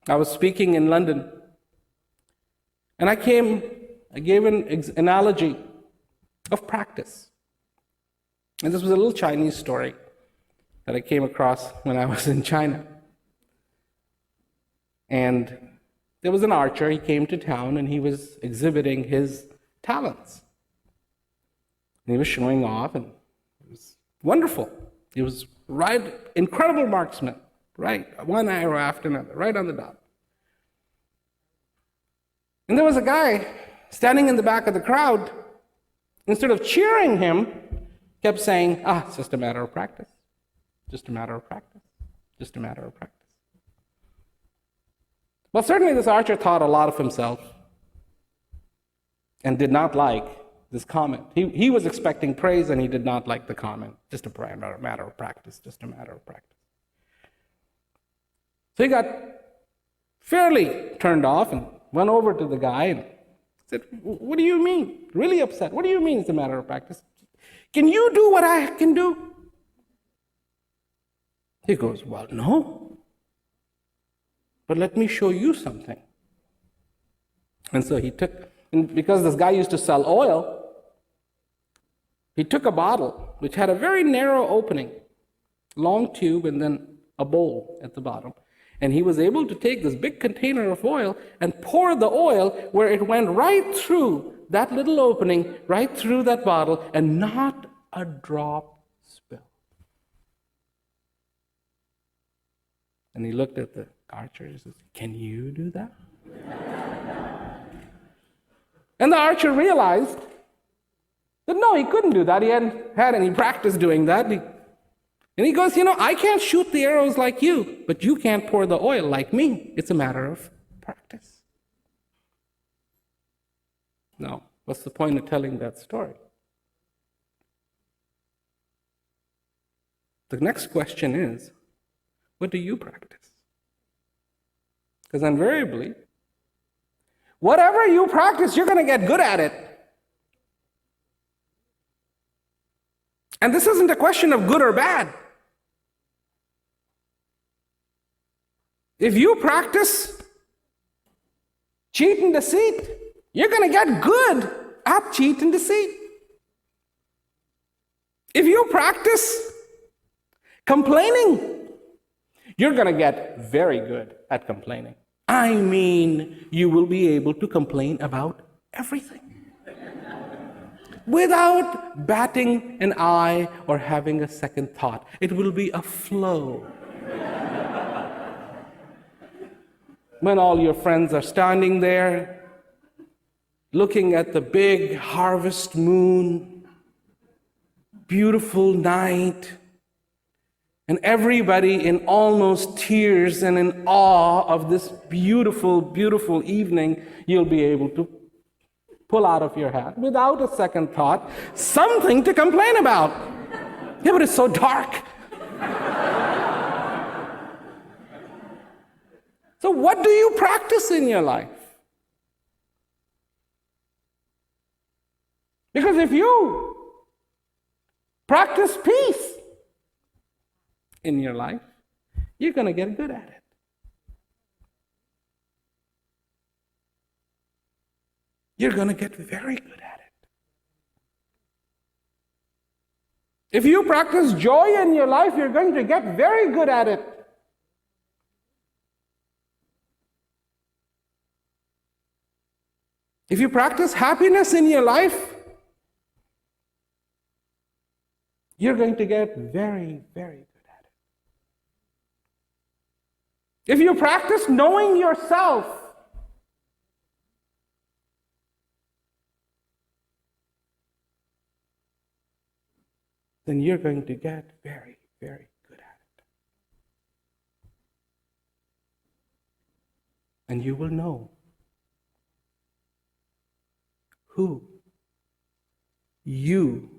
I was speaking in London, and I gave an analogy of practice. And this was a little Chinese story that I came across when I was in China. And there was an archer, he came to town and he was exhibiting his talents. And he was showing off, and it was wonderful. He was incredible marksman, right? One arrow after another, right on the dot. And there was a guy standing in the back of the crowd. Instead of cheering him, kept saying, it's just a matter of practice. Just a matter of practice. Just a matter of practice. Well, certainly this archer thought a lot of himself and did not like this comment. He was expecting praise and he did not like the comment. Just a matter of practice. Just a matter of practice. So he got fairly turned off and went over to the guy and said, "What do you mean?" Really upset. "What do you mean it's a matter of practice? Can you do what I can do?" He goes, "Well, no. But let me show you something." And so because this guy used to sell oil, he took a bottle which had a very narrow opening, long tube, and then a bowl at the bottom. And he was able to take this big container of oil and pour the oil where it went right through that little opening, right through that bottle, and not a drop spilled. And he looked at the archer and says, "Can you do that?" And the archer realized that no, he couldn't do that. He hadn't had any practice doing that. And he goes, "I can't shoot the arrows like you, but you can't pour the oil like me. It's a matter of practice." Now, what's the point of telling that story? The next question is, what do you practice? Because invariably, whatever you practice, you're going to get good at it. And this isn't a question of good or bad. If you practice cheat and deceit, you're going to get good at cheat and deceit. If you practice complaining, you're going to get very good at complaining. I mean, you will be able to complain about everything without batting an eye or having a second thought. It will be a flow. When all your friends are standing there, looking at the big harvest moon, beautiful night, and everybody in almost tears and in awe of this beautiful, beautiful evening, you'll be able to pull out of your hat, without a second thought, something to complain about. Yeah, but it's so dark. So what do you practice in your life? Because if you practice peace in your life, you're going to get good at it. You're going to get very good at it. If you practice joy in your life, you're going to get very good at it. If you practice happiness in your life, you're going to get very, very good at it. If you practice knowing yourself, then you're going to get very, very good at it. And you will know who you